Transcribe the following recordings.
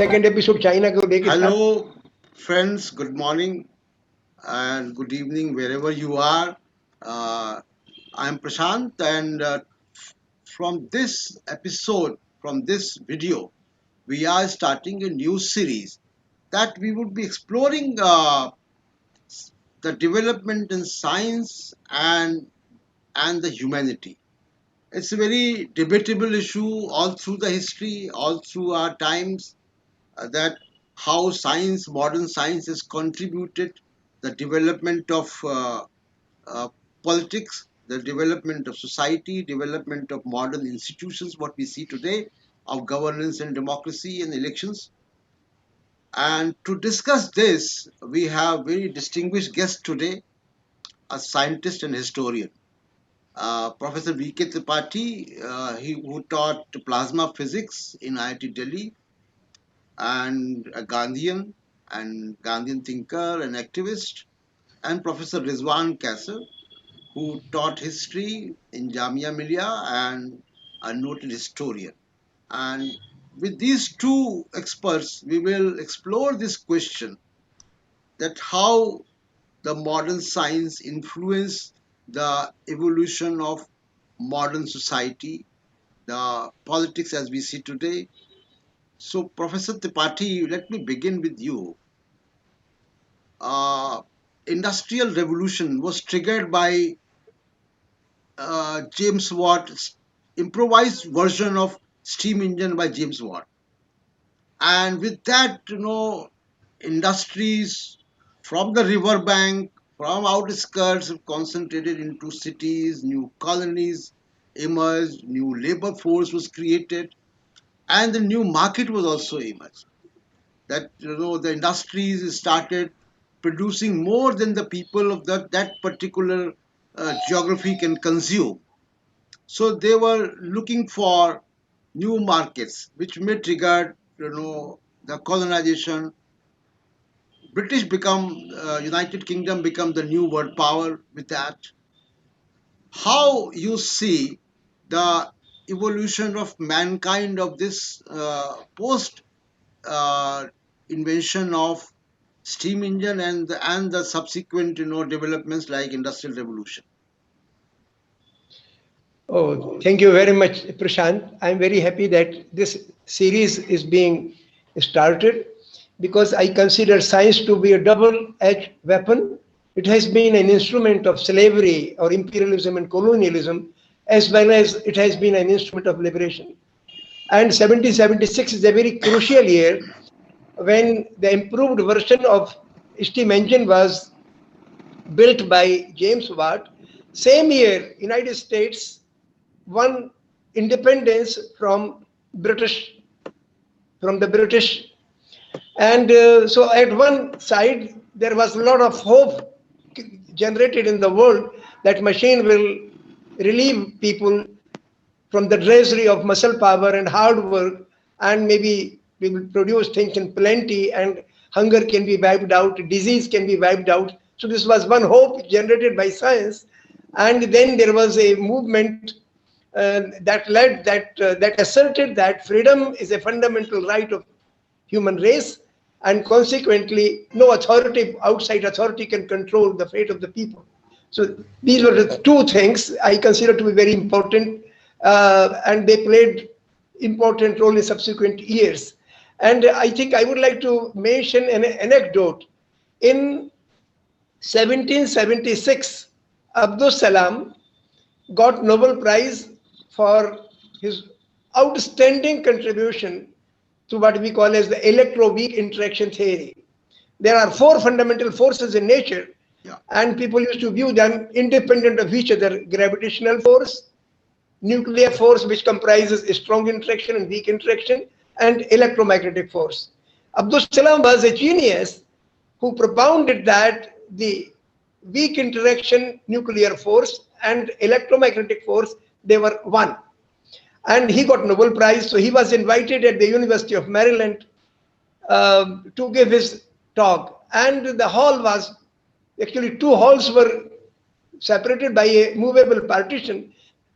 second episode China को लेके start. Hello, friends. Good morning and good evening, wherever you are. I'm Prashant, and from this episode, from this video, we are starting a new series that we would be exploring the development in science and the humanity. It's a very debatable issue all through the history, all through our times, that how science, modern science, has contributed the development of uh, politics, the development of society, development of modern institutions, what we see today of governance and democracy and elections. And to discuss this, we have very distinguished guest today, a scientist and historian. Professor V.K. Tripathi, who taught plasma physics in IIT Delhi, and a Gandhian thinker and activist, and Professor Rizawan Qaisar, who taught history in Jamia Millia and a noted historian. And with these two experts, we will explore this question, that how the modern science influenced the evolution of modern society, the politics as we see today. So, Professor Tripathi, let me begin with you. uh, Industrial revolution was triggered by James Watt's improvised version of steam engine by James Watt, and with that, industries from the riverbank, from outskirts, concentrated into cities. New colonies emerged, new labor force was created, and the new market was also emerged. That the industries started producing more than the people of that particular geography can consume. So they were looking for new markets, which may trigger the colonization. British become United Kingdom become the new world power with that. How you see the evolution of mankind of this post uh, invention of steam engine and the subsequent developments like industrial revolution. Oh, thank you very much, Prashant. I'm very happy that this series is being started because I consider science to be a double-edged weapon. It has been an instrument of slavery or imperialism and colonialism, as well as it has been an instrument of liberation. And 1776 is a very crucial year when the improved version of steam engine was built by James Watt. Same year, United States won independence British from the British, and so at one side there was a lot of hope generated in the world that machine will relieve people from the drudgery of muscle power and hard work, and maybe we will produce things in plenty, and hunger can be wiped out, disease can be wiped out. So this was one hope generated by science, and then there was a movement that asserted that freedom is a fundamental right of human race, and consequently no authority, outside authority, can control the fate of the people. So these were the two things I consider to be very important, and they played important role in subsequent years. And I think I would like to mention an anecdote. In 1776, Abdus Salam got Nobel Prize for his outstanding contribution to what we call as the electro-weak interaction theory. There are four fundamental forces in nature, and people used to view them independent of each other: gravitational force, nuclear force, which comprises strong interaction and weak interaction, and electromagnetic force. Abdus Salam was a genius who propounded that the weak interaction, nuclear force, and electromagnetic force, they were one. And he got Nobel Prize. So he was invited at the University of Maryland to give his talk. And the hall was, actually two halls were separated by a movable partition.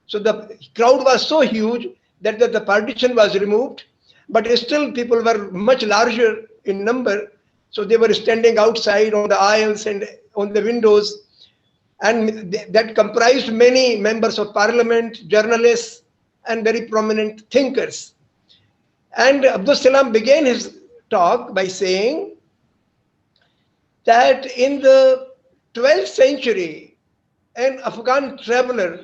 So the crowd was so huge that the partition was removed, but still people were much larger in number. So they were standing outside on the aisles and on the windows, and that comprised many members of parliament, journalists, and very prominent thinkers. And Abdul Salam began his talk by saying that in the 12th century, an Afghan traveler,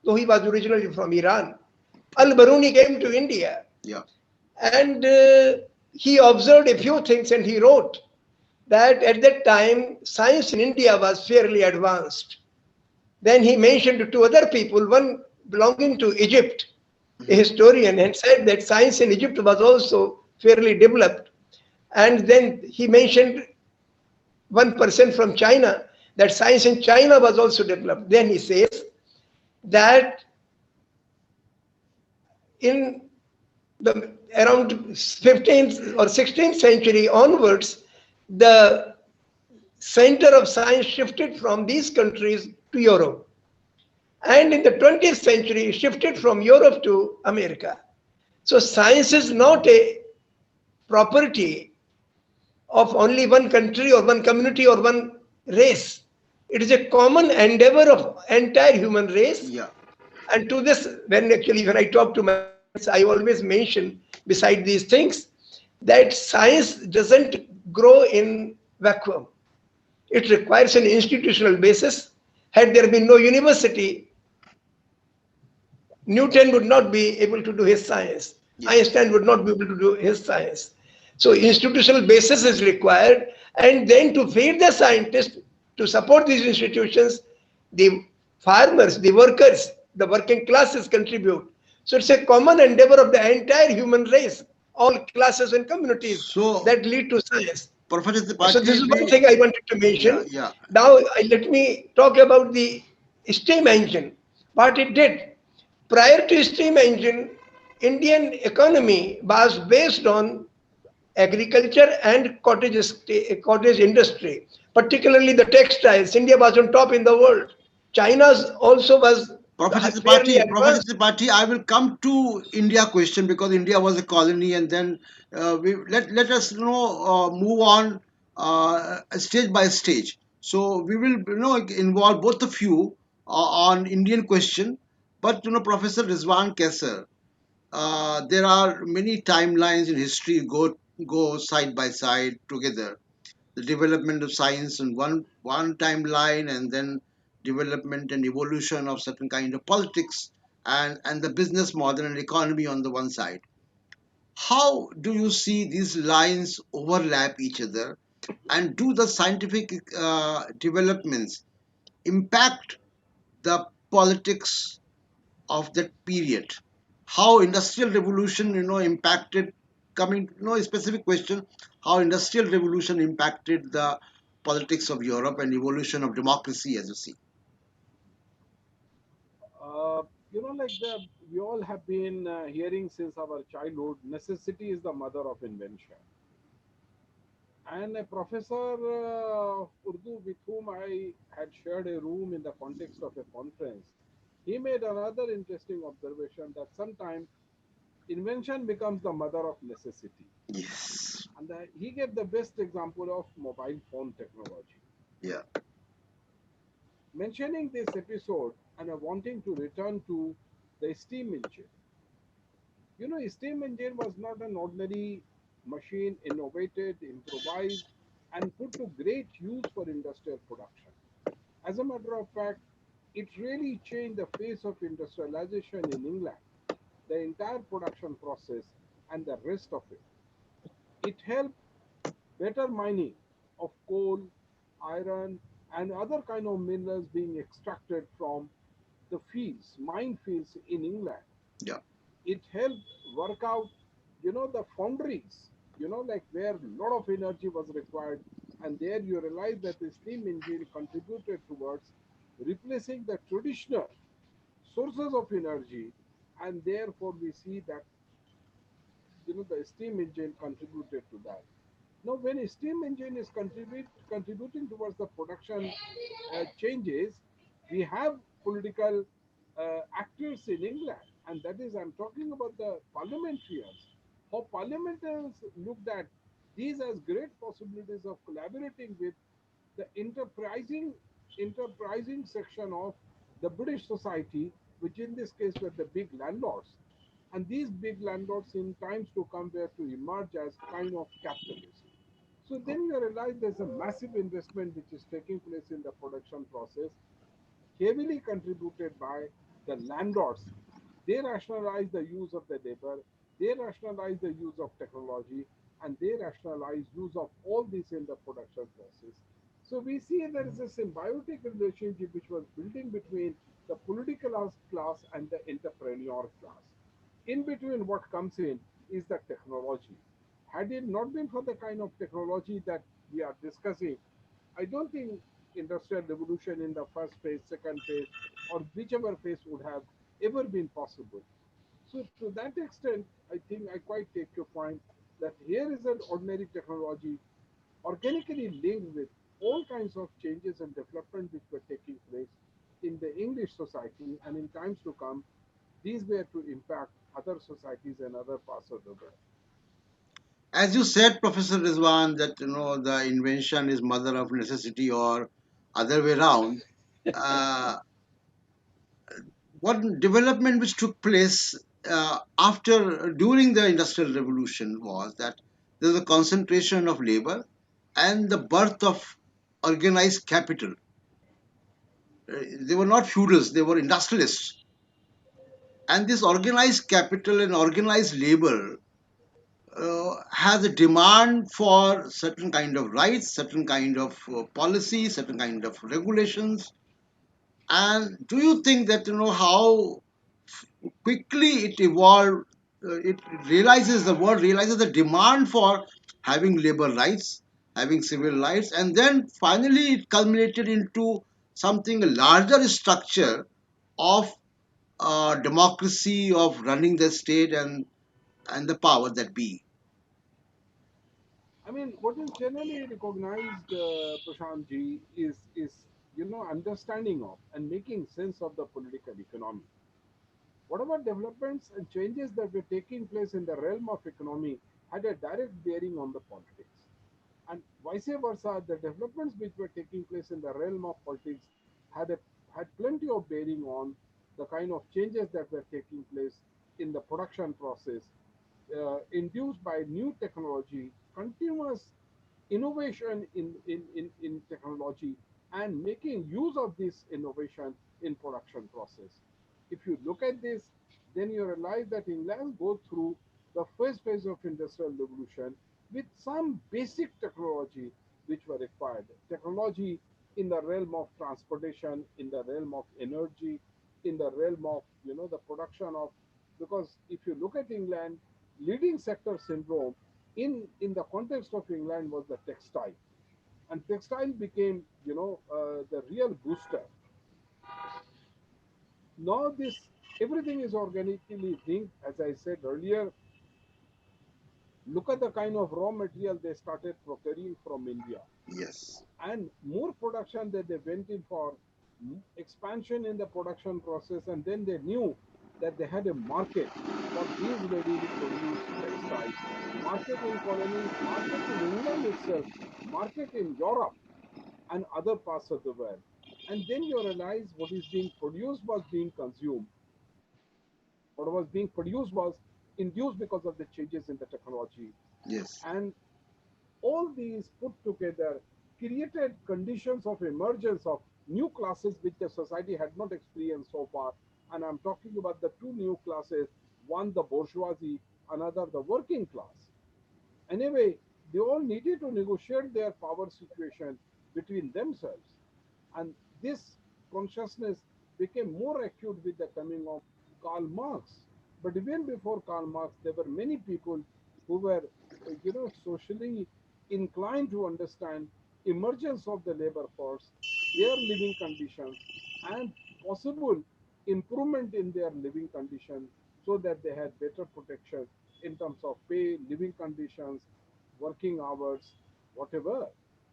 though he was originally from Iran, Al-Baruni came to India, Yeah. and he observed a few things, and he wrote that at that time science in India was fairly advanced. Then he mentioned two other people, one belonging to Egypt, a Hmm. historian, and said that science in Egypt was also fairly developed. And then he mentioned one person from China, that science in China was also developed. Then he says that in the around 15th or 16th century onwards, the center of science shifted from these countries to Europe. And in the 20th century, it shifted from Europe to America. So science is not a property of only one country or one community or one race. It is a common endeavor of entire human race. Yeah. And to this, when I talk to my students, I always mention beside these things that science doesn't grow in vacuum. It requires an institutional basis. Had there been no university, Newton would not be able to do his science. Yes. Einstein would not be able to do his science. So institutional basis is required, and then to feed the scientists, to support these institutions, the farmers, the workers, the working classes contribute. So it's a common endeavor of the entire human race, all classes and communities So, that lead to science. Professor So this Tripathi, is one we, thing I wanted to yeah, mention. yeah. Now let me talk about the steam engine. What it did. Prior to steam engine, Indian economy was based on agriculture and cottage industry, particularly the textiles. India was on top in the world. China's also was fairly Professor advanced. Tripathi, I will come to India question because India was a colony, and then let us move on stage by stage. So we will involve both of you on Indian question, but Professor Rizwan Qaisar, there are many timelines in history go side by side together. The development of science in one timeline, and then development and evolution of certain kind of politics, and the business model and economy on the one side. How do you see these lines overlap each other, and do the scientific developments impact the politics of that period? How industrial revolution impacted, coming a specific question, how industrial revolution impacted the politics of Europe and evolution of democracy, as you see. Uh, like we all have been hearing since our childhood, necessity is the mother of invention. And a professor of Urdu with whom I had shared a room in the context of a conference, he made another interesting observation that sometimes invention becomes the mother of necessity. Yes. And he gave the best example of mobile phone technology. Yeah. Mentioning this episode and wanting to return to the steam engine. Steam engine was not an ordinary machine innovated, improvised, and put to great use for industrial production. As a matter of fact, it really changed the face of industrialization in England, the entire production process, and the rest of it. It helped better mining of coal, iron, and other kind of minerals being extracted from the fields, mine fields in England. Yeah. It helped work out, the foundries, like where a lot of energy was required. And there you realize that the steam engine contributed towards replacing the traditional sources of energy. And therefore we see that, the steam engine contributed to that. Now, when a steam engine is contributing towards the production changes, we have political actors in England, and that is, I'm talking about the parliamentarians Our parliamentarians looked at these as great possibilities of collaborating with the enterprising section of the British society, which in this case were the big landlords. And these big landlords in times to come were to emerge as kind of capitalists. So then you realize there's a massive investment which is taking place in the production process, heavily contributed by the landlords. They rationalize the use of the labor, they rationalize the use of technology, and they rationalize use of all this in the production process. So we see there is a symbiotic relationship which was building between the political class and the entrepreneur class. In between, what comes in is the technology. Had it not been for the kind of technology that we are discussing, I don't think industrial revolution in the first phase, second phase, or whichever phase would have ever been possible. So to that extent, I think I quite take your point that here is an ordinary technology organically linked with all kinds of changes and development which were taking place in the English society, and in times to come, these were to impact other societies and other parts of the world. As you said, Professor Rizwan, that the invention is mother of necessity or other way around. Uh, what development which took place after during the industrial revolution was that there was a concentration of labor and the birth of organized capital. They were not feudals, they were industrialists, and this organized capital and organized labor has a demand for certain kind of rights, certain kind of policy, certain kind of regulations. And do you think that how quickly it evolved? It realizes the world realizes the demand for having labor rights, having civil rights, and then finally it culminated into something a larger structure of democracy, of running the state and the power that be. I mean, what is generally recognized, Prashant ji, is understanding of and making sense of the political economy. Whatever developments and changes that were taking place in the realm of economy had a direct bearing on the politics. And vice versa, the developments which were taking place in the realm of politics had a, had plenty of bearing on the kind of changes that were taking place in the production process, induced by new technology, continuous innovation in technology, and making use of this innovation in production process. If you look at this, then you realize that England go through the first phase of industrial revolution with some basic technology which were required. Technology in the realm of transportation, in the realm of energy, in the realm of the production of, because if you look at England, leading sector syndrome in the context of England was the textile, and textile became the real booster. Now this everything is organically linked, as I said earlier. Look at the kind of raw material they started procuring from India, Yes. and more production that they went in for, expansion in the production process, and then they knew that they had a market for these readily produced textiles, market in colonies, market in England itself, market in Europe and other parts of the world. And then you realize what is being produced was being consumed. What was being produced was induced because of the changes in the technology. Yes. And all these put together created conditions of emergence of new classes which the society had not experienced so far. And I'm talking about the two new classes, one the bourgeoisie, another the working class. Anyway, they all needed to negotiate their power situation between themselves. And this consciousness became more acute with the coming of Karl Marx. But even before Karl Marx, there were many people who were, socially inclined to understand emergence of the labor force, their living conditions, and possible improvement in their living conditions so that they had better protection in terms of pay, living conditions, working hours, whatever.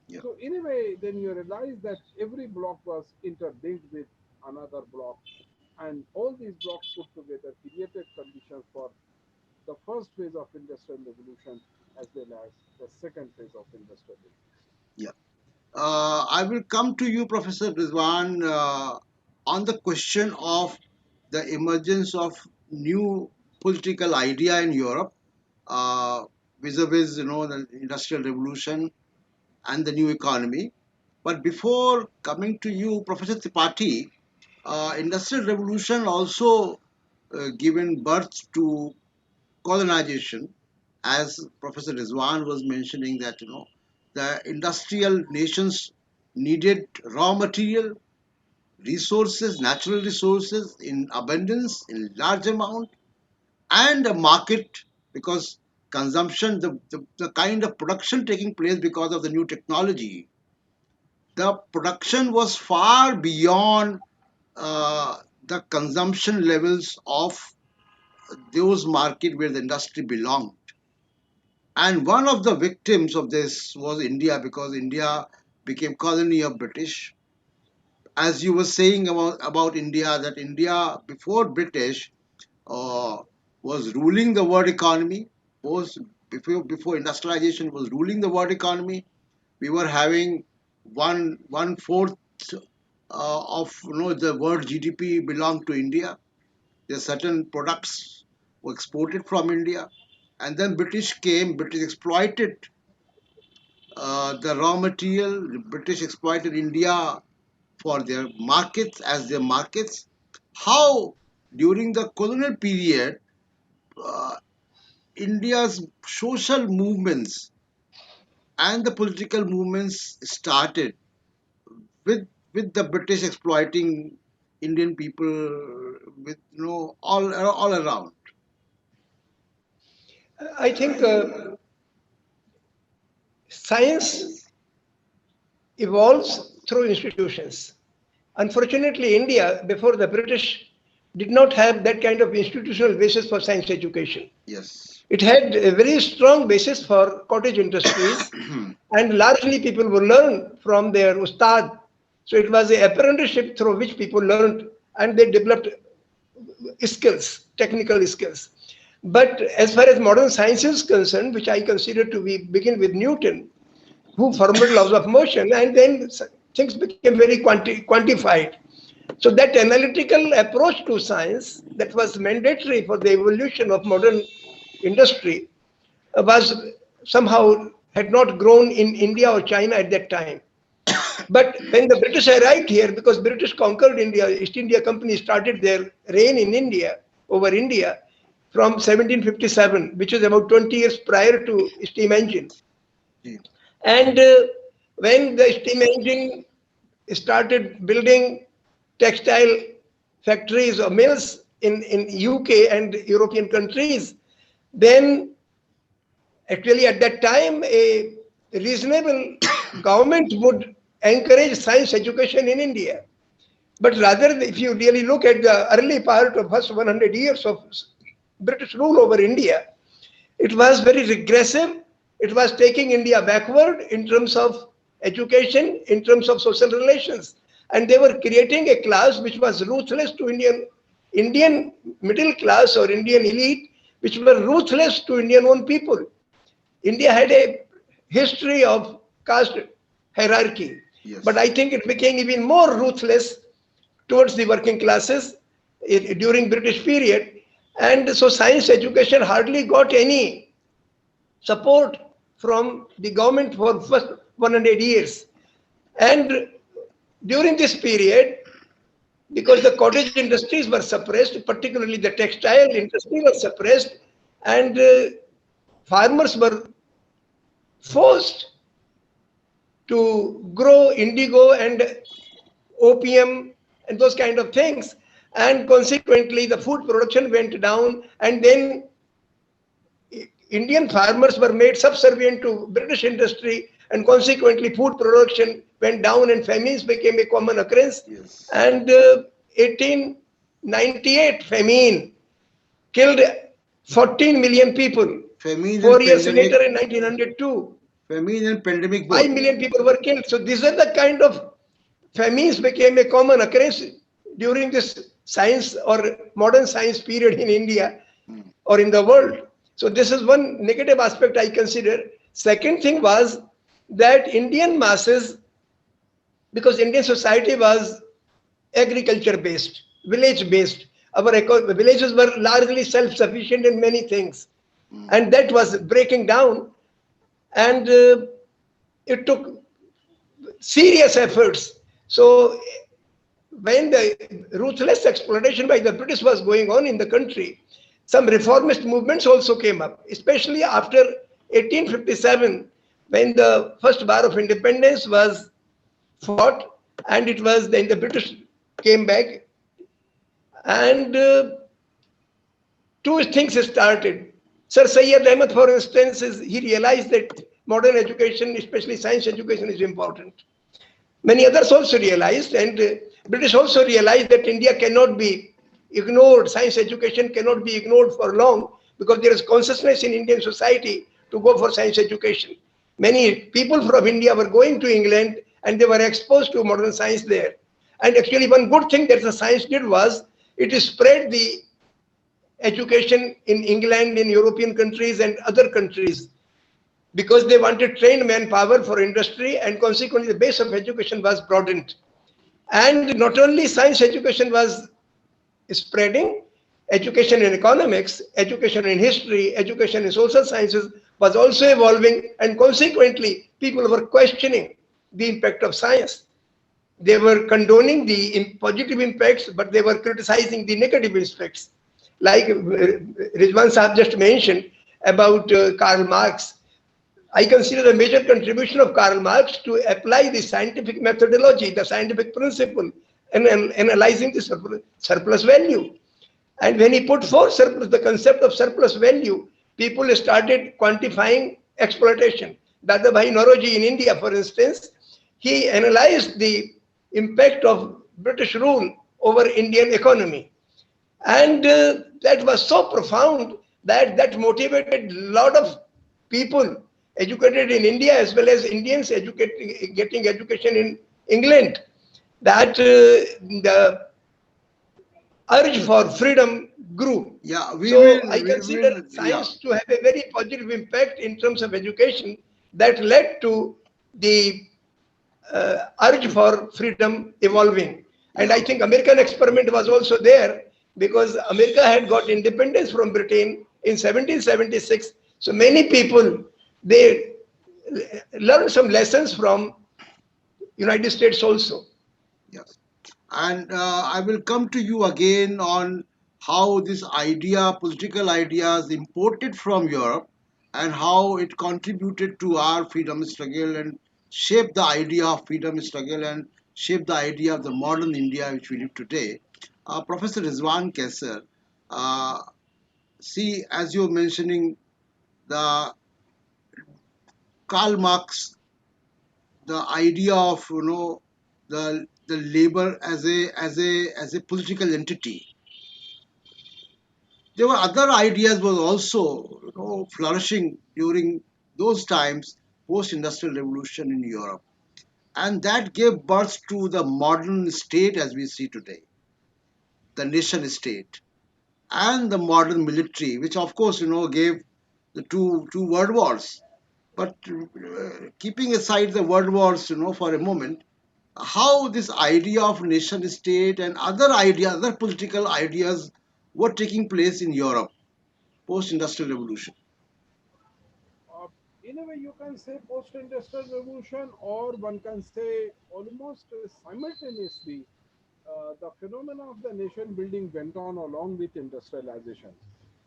Yeah. So in a way, then you realize that every block was interlinked with another block, and all these blocks put together created conditions for the the first phase of industrial revolution as well as the second phase of industrial revolution. Yeah. I will come to you, Professor Rizwan, on the question of the emergence of new political idea in Europe, uh, vis-a-vis, the industrial revolution and the new economy. But before coming to you, Professor Tripathi, industrial revolution also given birth to colonization, as Professor Rizwan was mentioning that the industrial nations needed raw material, resources, natural resources in abundance, in large amount, and a market, because consumption, the kind of production taking place because of the new technology, the production was far beyond the consumption levels of those market where the industry belonged. And one of the victims of this was India, because India became colony of British. As you were saying about India, that India before British uh, was ruling the world economy, was before industrialization was ruling the world economy. We were having one fourth of the world GDP belonged to India. There certain products were exported from India, and then British came. British exploited the raw material. The British exploited India for their markets, as their markets. How during the colonial period, uh, India's social movements and the political movements started with the British exploiting Indian people with all around. I think science evolves through institutions. Unfortunately, India, before the British, did not have that kind of institutional basis for science education. Yes. It had a very strong basis for cottage industries, and largely people would learn from their ustad. So it was an apprenticeship through which people learned and they developed skills, technical skills. But as far as modern science is concerned, which I consider to be begin with Newton, who formulated laws of motion, and then things became very quantified. So that analytical approach to science that was mandatory for the evolution of modern industry was somehow had not grown in India or China at that time. But when the British arrived here, because British conquered India, East India Company started their reign in India, over India, from 1757, which is about 20 years prior to steam engine. And when the steam engine started building textile factories or mills in UK and European countries, then actually at that time a reasonable government would encourage science education in India. But rather, if you really look at the early part of first 100 years of British rule over India, it was very regressive. It was taking India backward in terms of education, in terms of social relations. And they were creating a class which was ruthless to Indian middle class or Indian elite, which were ruthless to Indian own people. India had a history of caste hierarchy, but I Yes. think it became even more ruthless towards the working classes during British period. And so science education hardly got any support from the government for first 100 years. And during this period, because the cottage industries were suppressed, particularly the textile industry was suppressed, and farmers were forced to grow indigo and opium and those kind of things. And consequently, the food production went down, and then Indian farmers were made subservient to British industry, and consequently, food production went down, and famines became a common occurrence. Yes. And 1898 famine killed 14 million people. Famine and 4 years pandemic. later, in 1902, Famine and pandemic 5 both. million people were killed. So these are the kind of famines became a common occurrence during this science or modern science period in India or in the world. So this is one negative aspect I consider. Second thing was that Indian masses, because Indian society was agriculture based, village based. Our villages were largely self sufficient in many things. Mm. And that was breaking down. And it took serious efforts. So when the ruthless exploitation by the British was going on in the country, some reformist movements also came up, especially after 1857, when the first war of independence was fought, and it was then the British came back, and two things started. Sir Sayyid Ahmed, for instance, he realized that modern education, especially science education, is important. Many others also realized, and British also realized that India cannot be ignored. Science education cannot be ignored for long because there is consciousness in Indian society to go for science education. Many people from India were going to England and they were exposed to modern science there. And actually, one good thing that the science did was it spread the education in England, in European countries, and other countries because they wanted trained manpower for industry, and consequently the base of education was broadened. And not only science education was spreading, education in economics, education in history, education in social sciences was also evolving, and consequently people were questioning the impact of science. They were condoning the positive impacts, but they were criticizing the negative aspects. Like Rizwan Saab just mentioned about Karl Marx, I consider the major contribution of Karl Marx to apply the scientific methodology, the scientific principle, and analyzing the surplus value. And when he put forth surplus, the concept of surplus value, people started quantifying exploitation. Dadabhai Naoroji in India, for instance, he analyzed the impact of British rule over Indian economy. And that was so profound that that motivated a lot of people educated in India as well as Indians getting education in England, that the urge for freedom grew. Yeah, So I we consider will, yeah, science to have a very positive impact in terms of education that led to the urge for freedom evolving. And yeah, I think American experiment was also there because America had got independence from Britain in 1776. So many people, they learned some lessons from United States also. yes. And I will come to you again on how this idea, political ideas imported from Europe, and how it contributed to our freedom struggle and shaped the idea of freedom struggle and shaped the idea of the modern India which we live today. Professor Rizwan Qaisar, uh, see, as you're mentioning, the Karl Marx, the idea of the labor as a political entity. There were other ideas was also flourishing during those times, post-industrial revolution in Europe, and that gave birth to the modern state as we see today, the nation state, and the modern military, which of course gave the two world wars. But keeping aside the world wars, for a moment, how this idea of nation state and other political ideas were taking place in Europe post industrial revolution. Uh, in a way, you can say post-industrial revolution, or one can say almost simultaneously, the phenomena of the nation building went on along with industrialization.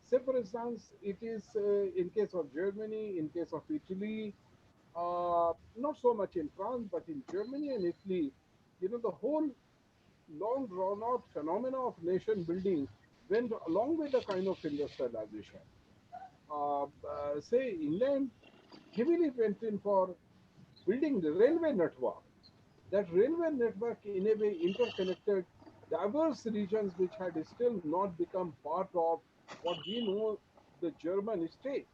Say, for instance, it is in case of Germany, in case of Italy, not so much in France, but in Germany and Italy, the whole long drawn out phenomena of nation building went along with the kind of industrialization. Say, England heavily went in for building the railway network. That railway network, in a way, interconnected diverse regions which had still not become part of what we know the German state.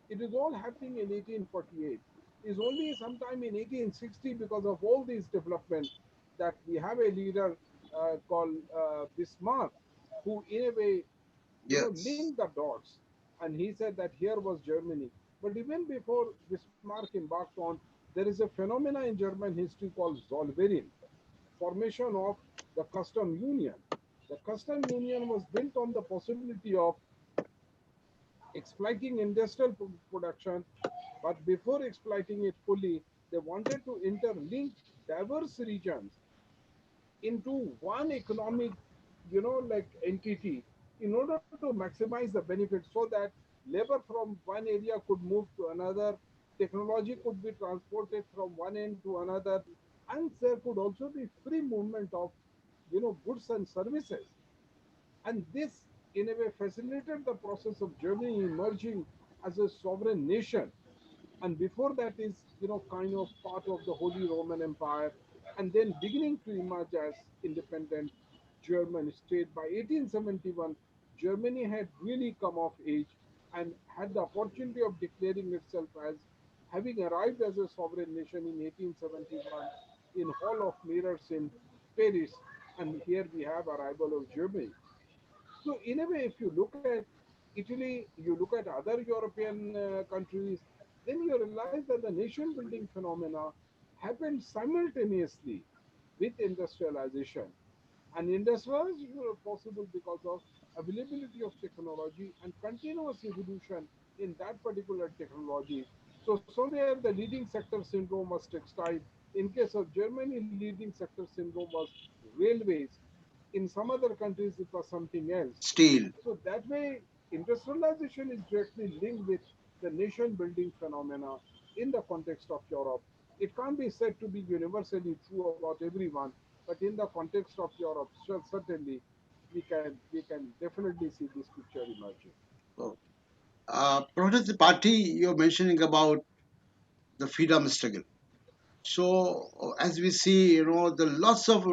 It is all happening in 1848. It's only sometime in 1860 because of all these development that we have a leader called Bismarck, who in a way, Yes. linked the dots. and he said that here was Germany. But even before Bismarck embarked on, there is a phenomena in German history called Zollverein, formation of the custom union. The custom union was built on the possibility of exploiting industrial production, but before exploiting it fully, they wanted to interlink diverse regions into one economic, like entity in order to maximize the benefits so that labor from one area could move to another, technology could be transported from one end to another, and there could also be free movement of, goods and services. And this, in a way, facilitated the process of Germany emerging as a sovereign nation. And before that is, kind of part of the Holy Roman Empire, and then beginning to emerge as independent German state. By 1871, Germany had really come of age and had the opportunity of declaring itself as having arrived as a sovereign nation in 1871 in Hall of Mirrors in Paris. And here we have arrival of Germany. So in a way, if you look at Italy, you look at other European countries, then you realize that the nation building phenomena happened simultaneously with industrialization. And industrialization was possible because of availability of technology and continuous evolution in that particular technology. So somewhere the leading sector syndrome was textile. In case of Germany, leading sector syndrome was railways. In some other countries, it was something else. Steel. So that way, industrialization is directly linked with the nation building phenomena in the context of Europe. It can't be said to be universally true about everyone, but in the context of Europe, certainly we can definitely see this picture emerging. Oh. Professor Tripathi, you're mentioning about the freedom struggle. So as we see, the lots of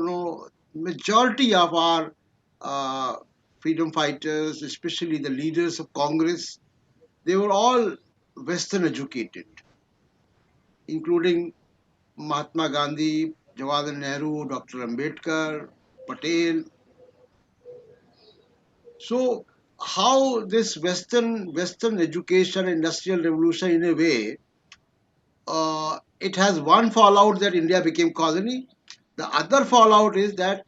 majority of our uh, freedom fighters, especially the leaders of Congress, they were all Western educated, including Mahatma Gandhi, Jawaharlal Nehru, Dr. Ambedkar, Patel. So how this Western education, industrial revolution, in a way, it has one fallout that India became colony. The other fallout is that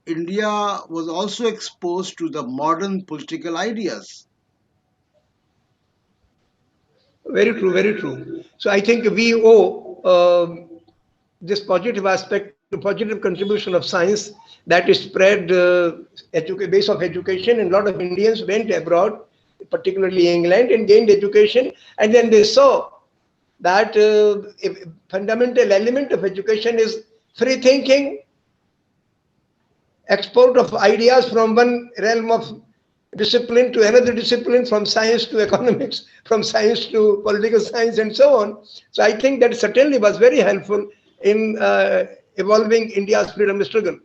India was also exposed to the modern political ideas. Very true, very true. So I think we owe this positive aspect to positive contribution of science that is spread base of education, and a lot of Indians went abroad, particularly England, and gained education, and then they saw that a fundamental element of education is free thinking, export of ideas from one realm of discipline to another discipline, from science to economics, from science to political science, and so on. So I think that certainly was very helpful in evolving India's freedom struggle.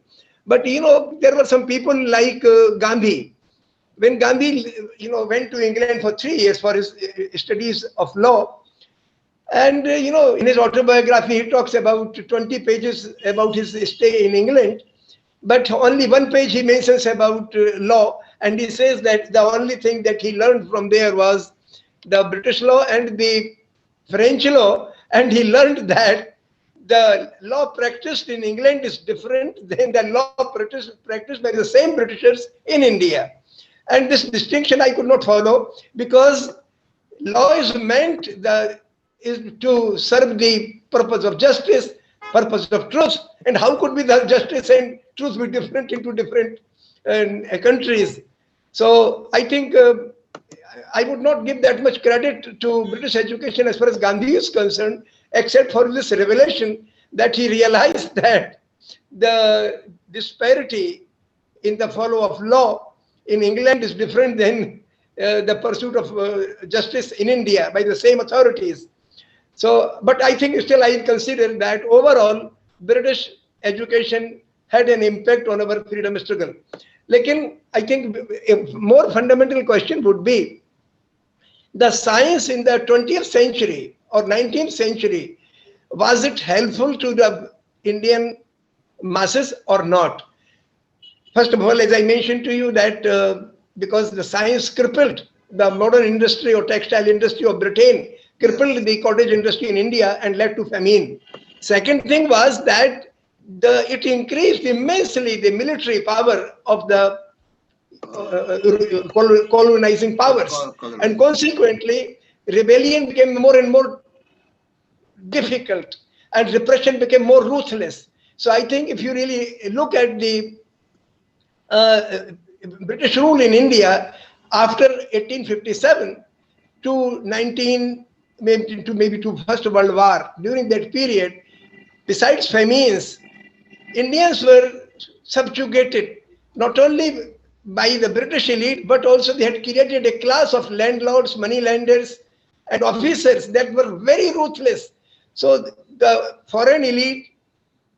But there were some people like Gandhi. When Gandhi, went to England for 3 years for his studies of law, and in his autobiography, he talks about 20 pages about his stay in England, but only one page he mentions about law, and he says that the only thing that he learned from there was the British law and the French law, and he learned that the law practiced in England is different than the law practiced by the same Britishers in India. And this distinction I could not follow, because law is meant is to serve the purpose of justice, purpose of truth. And how could be the justice and truth be different into different countries? So I think I would not give that much credit to British education as far as Gandhi is concerned, except for this revelation that he realized that the disparity in the follow of law in England is different than the pursuit of justice in India by the same authorities. So, but I think still I consider that overall British education had an impact on our freedom struggle. Lekin, I think a more fundamental question would be the science in the 20th century or 19th century, was it helpful to the Indian masses or not? First of all, as I mentioned to you, that because the science crippled the modern industry or textile industry of Britain, crippled the cottage industry in India and led to famine. Second thing was that it increased immensely the military power of the colonizing powers, and Colonizing. consequently rebellion became more and more difficult and repression became more ruthless. So I think if you really look at the uh, British rule in India after 1857 to 19, maybe to First World War, during that period, besides famines, Indians were subjugated not only by the British elite, but also they had created a class of landlords, money lenders, and officers that were very ruthless. So the foreign elite,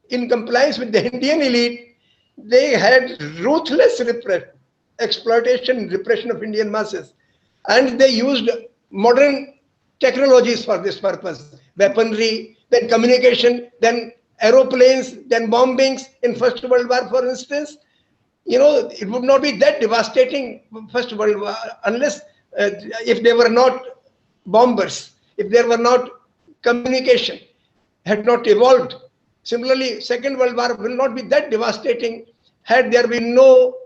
in compliance with the Indian elite, they had ruthless exploitation and repression of Indian masses. And they used modern technologies for this purpose, weaponry, then communication, then aeroplanes, then bombings in First World War, for instance. It would not be that devastating First World War unless if they were not bombers, if there were not communication, had not evolved. Similarly, Second World War will not be that devastating had there been no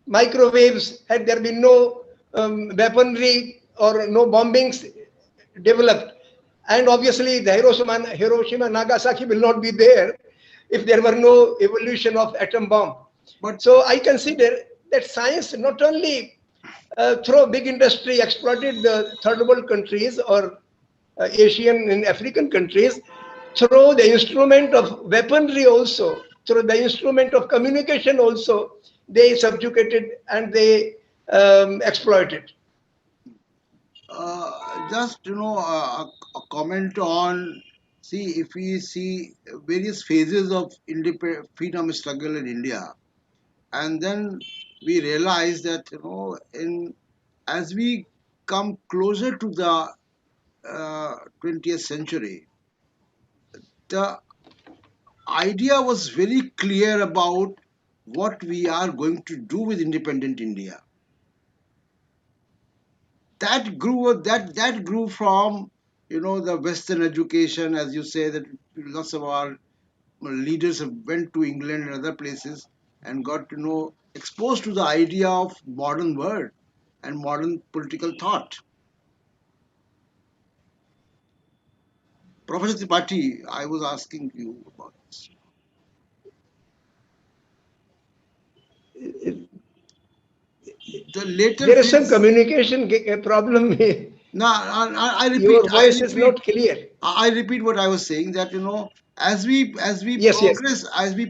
microwaves, had there been no weaponry or no bombings developed. And obviously, the Hiroshima Nagasaki will not be there if there were no evolution of atom bomb. But So I consider that science not only through big industry exploited the third world countries or Asian and African countries, through the instrument of weaponry also, through the instrument of communication also, they subjugated and they exploited. just a comment on, see, if we see various phases of freedom struggle in India, and then we realize that in as we come closer to the 20th century, the idea was very clear about what we are going to do with independent India. That grew from the Western education, as you say, that lots of our leaders have went to England and other places and got exposed to the idea of modern world and modern political thought. Professor Tripathi, I was asking you about this. The later There is some phase. communication problem. No, I repeat, Your voice is not clear. I repeat what I was saying, that as we Yes, yes.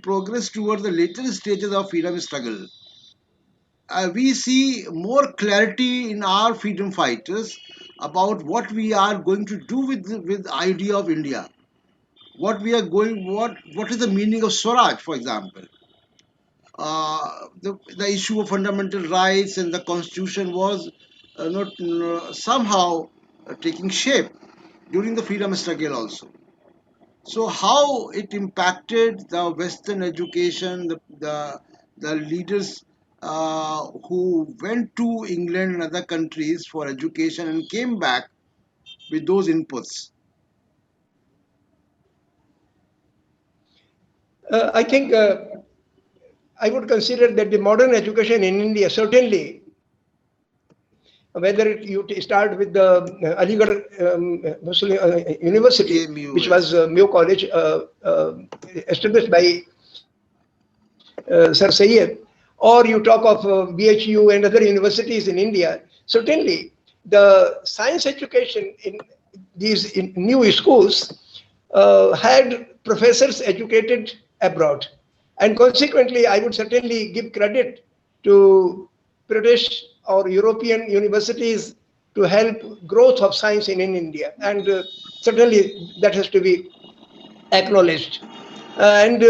progress towards the later stages of freedom struggle, we see more clarity in our freedom fighters about what we are going to do with the idea of India. What is the meaning of Swaraj, for example? The issue of fundamental rights and the constitution was not somehow taking shape during the freedom struggle also. So how it impacted the Western education, the leaders who went to England and other countries for education and came back with those inputs. I think I would consider that the modern education in India, certainly, whether you start with the Aligarh Muslim University, AMU, which was yes. Mayo College established by Sir Sayyid, or you talk of BHU and other universities in India, certainly the science education in these new schools had professors educated abroad. And consequently, I would certainly give credit to British or European universities to help growth of science in India. And certainly that has to be acknowledged. And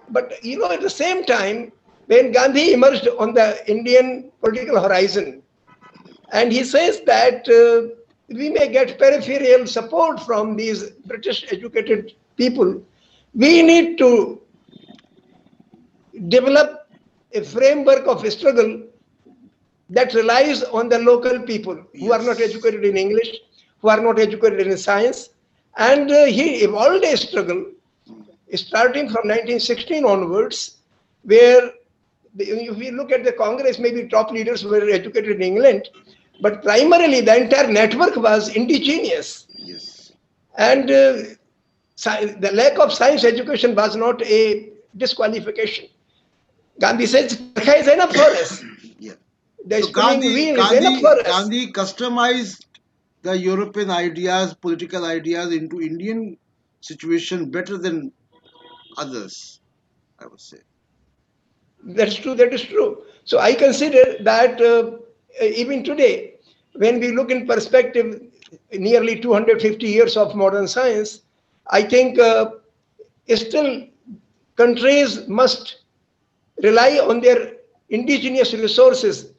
but at the same time, when Gandhi emerged on the Indian political horizon, and he says that we may get peripheral support from these British educated people, we need to develop a framework of struggle that relies on the local people who are not Yes. educated in English, who are not educated in science. And he evolved a struggle Mm. starting from 1916 onwards, where if we look at the Congress, maybe top leaders were educated in England, but primarily the entire network was indigenous. Yes. And the lack of science education was not a disqualification. Gandhi says, Charkha is enough for us. Yeah. The So spinning wheel is enough for us. Gandhi customized the European ideas, political ideas into Indian situation better than others, I would say. That's true, that is true. So I consider that even today, when we look in perspective, nearly 250 years of modern science, I think still countries must rely on their indigenous resources.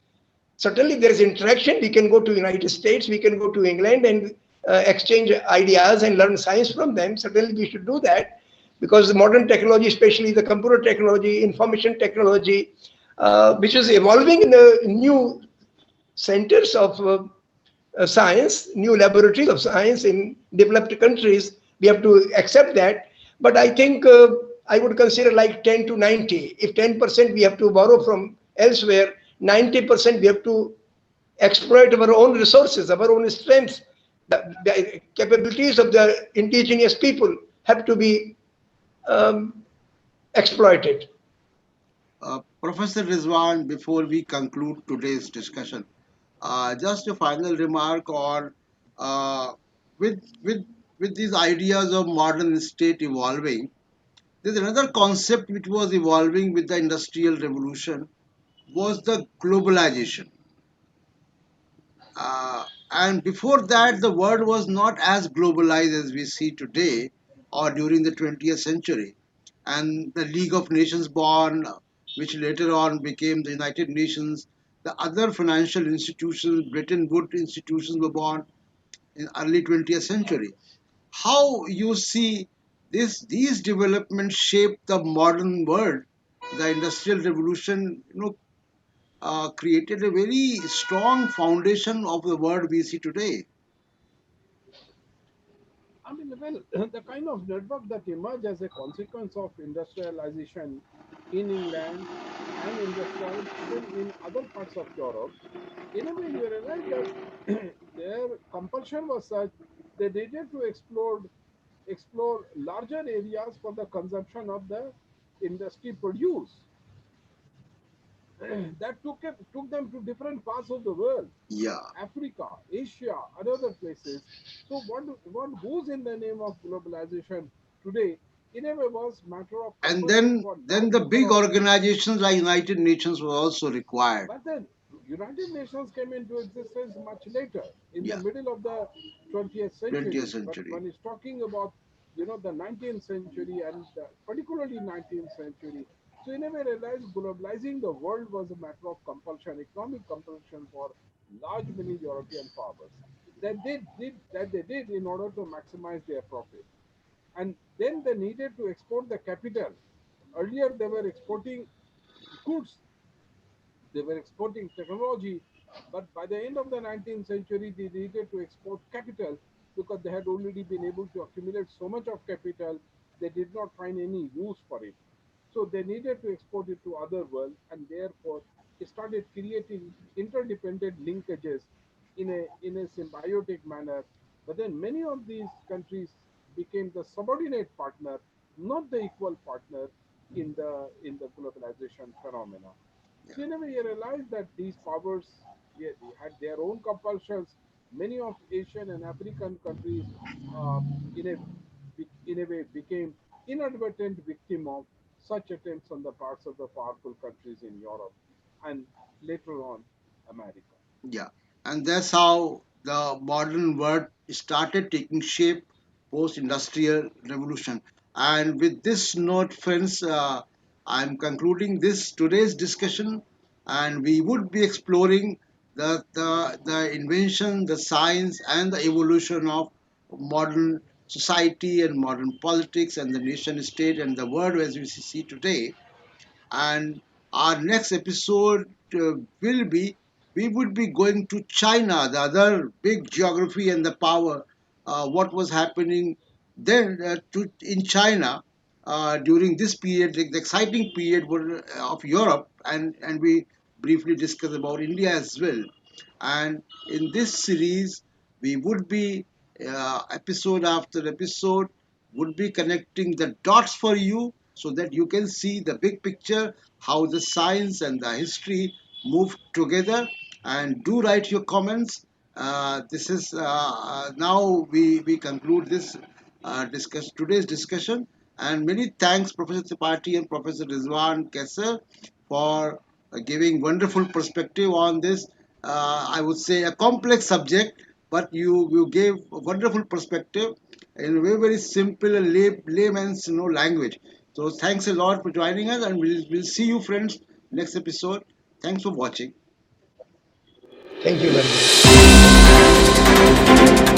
Certainly there is interaction. We can go to United States, we can go to England and exchange ideas and learn science from them. Certainly we should do that, because the modern technology, especially the computer technology, information technology, which is evolving in the new centers of science, new laboratories of science in developed countries. We have to accept that. But I think I would consider like 10 to 90. If 10% we have to borrow from elsewhere, 90% we have to exploit our own resources, our own strengths. The capabilities of the indigenous people have to be um, exploited. Professor Rizwan, before we conclude today's discussion, just a final remark on uh, with with with these ideas of modern state evolving. There's another concept which was evolving with the industrial revolution was the globalization. And before that, the world was not as globalized as we see today or during the 20th century. And the League of Nations born, which later on became the United Nations, the other financial institutions, Bretton Woods institutions, were born in early 20th century. How you see these developments shape the modern world? The Industrial Revolution, created a very strong foundation of the world we see today. I mean, well, the kind of network that emerged as a consequence of industrialization in England and industrialization in other parts of Europe, in a way, you realize that their compulsion was such they needed to explore larger areas for the consumption of the industry produce. That took them to different parts of the world, Yeah, Africa, Asia, and other places. So what goes in the name of globalization today, in a way, was matter of and compulsion for then large the number big of. organizations like United Nations were also required. But then United Nations came into existence much later, in the Yeah, middle of the 20th 20th century. But century. when it's talking about, the 19th century and particularly 19th century, so in a way realized globalizing the world was a matter of compulsion, economic compulsion for large many European powers. That they did in order to maximize their profit. And then they needed to export the capital. Earlier they were exporting goods, they were exporting technology, but by the end of the 19th century, they needed to export capital because they had already been able to accumulate so much of capital, they did not find any use for it. So they needed to export it to other world, and therefore it started creating interdependent linkages in a symbiotic manner. But then many of these countries became the subordinate partner, not the equal partner in the globalization phenomena. Yeah. So in a way, you realize that these powers, yeah, they had their own compulsions. Many of Asian and African countries, uh, in a in a way, became inadvertent victim of such attempts on the parts of the powerful countries in Europe and later on America. Yeah, and that's how the modern world started taking shape post-industrial revolution. And with this note, friends, I'm concluding this today's discussion, and we would be exploring the invention, the science, and the evolution of modern society and modern politics and the nation state and the world as we see today. And our next episode will be we would be going to China, the other big geography and the power, what was happening then in China during this period, the exciting period of Europe, and we briefly discuss about India as well. And in this series, we would be episode after episode would be connecting the dots for you so that you can see the big picture, how the science and the history move together. And do write your comments. This is now we conclude this today's discussion. And many thanks, Professor Tripathi and Professor Rizwan Qaisar, for giving wonderful perspective on this. I would say a complex subject, but you gave a wonderful perspective in a very simple and layman's language. So thanks a lot for joining us, and we'll see you friends next episode. Thanks for watching. Thank you very much.